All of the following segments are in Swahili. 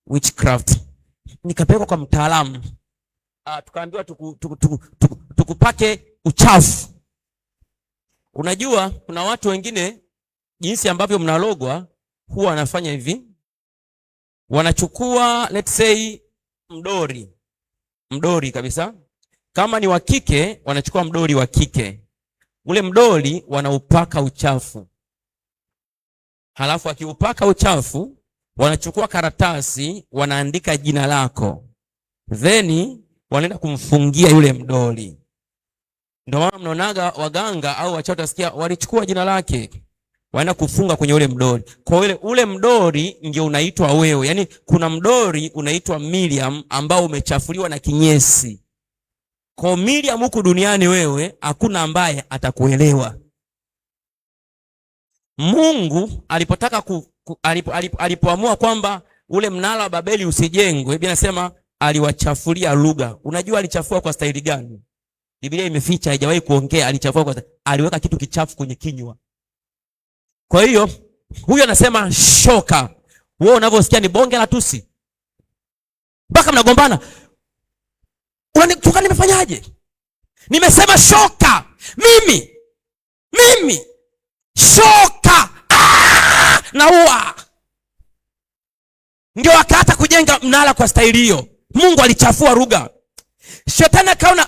witchcraft. Nikapelekwa kwa mtaalamu, tukaambiwa tukupake uchafu. Unajua kuna watu wengine jinsi ambavyo mnalogwa huwa wanafanya hivi, wanachukua let's say mdori kabisa, kama ni wa kike wanachukua mdori wa kike, ule mdori wanaupaka uchafu, halafu akiupaka uchafu wanachukua karatasi wanaandika jina lako, then wanaenda kumfungia yule mdori. Ndio maana mnaonaga waganga au wachawi utasikia walichukua jina lake wanaenda kufunga kwenye ule mdori. Kwa ule mdori ndio unaitwa wewe. Yaani kuna mdori unaitwa Miriam ambao umechafuliwa na kinyesi. Kwa Miriam huku duniani wewe hakuna ambaye atakuelewa. Mungu alipotaka alipoamua kwamba ule mnara wa Babeli usijengwe, Biblia inasema aliwachafulia lugha. Unajua alichafua kwa staili gani? Biblia imeficha, haijawahi kuongea alichafua kwa aliweka kitu kichafu kwenye kinywa. Kwa hiyo huyo anasema shoka. Wewe unavyosikia ni bonge la tusi, mpaka mnagombana. Unanituka nimefanyaje? Nimesema shoka. Mimi shoka. Naua. Ndio akaata kujenga mnara kwa staili hiyo. Mungu alichafua lugha. Shetani akaona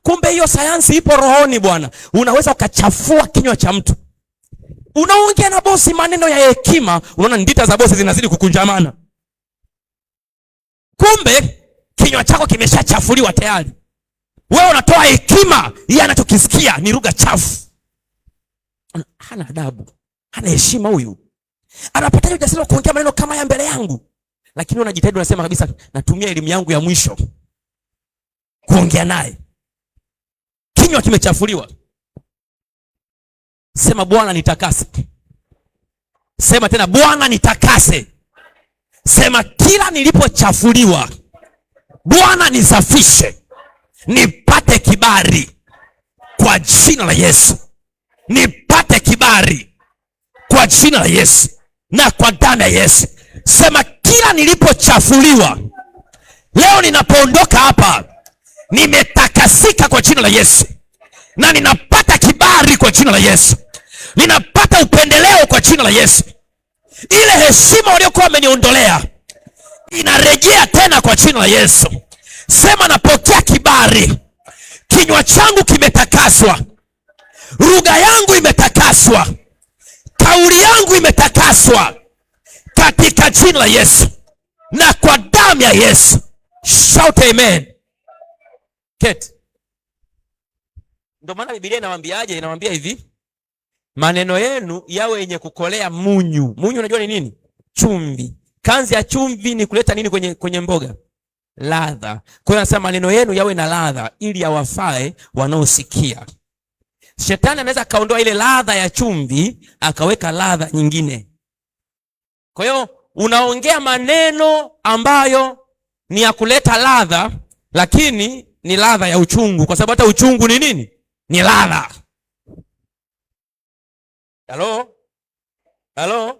kumbe hiyo sayansi ipo rohoni bwana. Unaweza ukachafua kinywa cha mtu. Unaongea na bosi maneno ya hekima, unaona ndita za bosi zinazidi kukunjamana. Kumbe kinywa chako kimeshachafuliwa tayari. Wewe unatoa hekima, yeye anachokisikia ni lugha chafu. Hana adabu, hana heshima huyu. Anapata ujasiri wa kuongea maneno kama ya mbele yangu. Lakini unajitahidi unasema kabisa natumia elimu yangu ya mwisho kuongea naye. Kinywa kimechafuliwa. Sema Bwana nitakase. Sema tena Bwana nitakase. Sema kila nilipochafuliwa Bwana nisafishe. Nipate kibali kwa jina la Yesu. Nipate kibali kwa jina la Yesu na kwa damu ya Yesu. Sema kila nilipochafuliwa leo ninapoondoka hapa nimetakasika kwa jina la Yesu. Na ninapata kibali kwa jina la Yesu. Ninapata upendeleo kwa jina la Yesu. Ile heshima waliokuwa wameniondolea inarejea tena kwa jina la Yesu. Sema napokea kibali. Kinywa changu kimetakaswa. Lugha yangu imetakaswa. Kauli yangu imetakaswa katika jina la Yesu na kwa damu ya Yesu. Shout amen. Keti. Ndio maana Biblia inawaambiaje? Inawaambia hivi, maneno yenu yawe yenye kukolea munyu. Munyu unajua ni nini? Chumvi. Kazi ya chumvi ni kuleta nini kwenye mboga? Ladha. Kwa hiyo anasema maneno yenu yawe na ladha ili yawafae wanaosikia. Shetani anaweza kaondoa ile ladha ya chumvi akaweka ladha nyingine. Kwa hiyo unaongea maneno ambayo ni ya kuleta ladha, lakini ni ladha ya uchungu, kwa sababu hata uchungu ni nini? Ni ladha. Halo?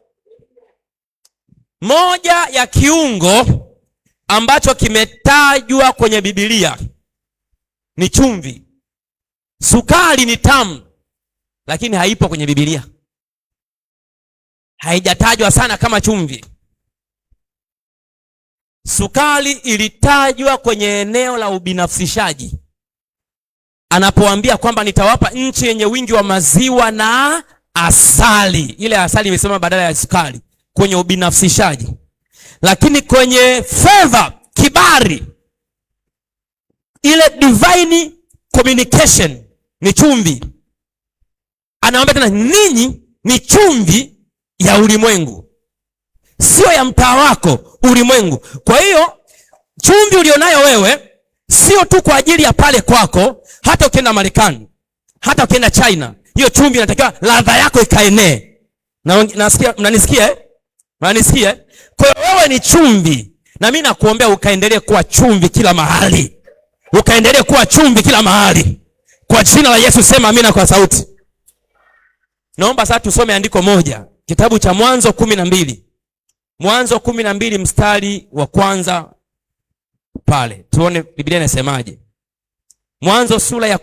Moja ya kiungo ambacho kimetajwa kwenye Biblia ni chumvi. Sukari ni tamu, lakini haipo kwenye Biblia. Haijatajwa sana kama chumvi. Sukari ilitajwa kwenye eneo la ubinafsishaji. Anapoambia kwamba nitawapa nchi yenye wingi wa maziwa na asali. Ile asali imesema badala ya sukari kwenye ubinafsishaji. Lakini kwenye favor, kibali, ile divine communication ni chumvi. Anaambia tena ninyi ni chumvi ya ulimwengu. Sio ya mtaa wako, ulimwengu. Kwa hiyo chumvi ulionayo wewe sio tu kwa ajili ya pale kwako, hata ukienda Marekani, hata ukienda China, hiyo chumvi inatakiwa ladha yako ikaenee. Nasikia mnanisikia? Mnanisikia? Kwa hiyo wewe ni chumvi, na mimi nakuombea ukaendelee kuwa chumvi kila mahali. Ukaendelee kuwa chumvi kila mahali. Kwa jina la Yesu sema amina kwa sauti. Naomba sasa tusome andiko moja, kitabu cha Mwanzo 12. Mwanzo 12 mstari wa kwanza pale. Tuone Biblia inasemaje. Mwanzo sura ya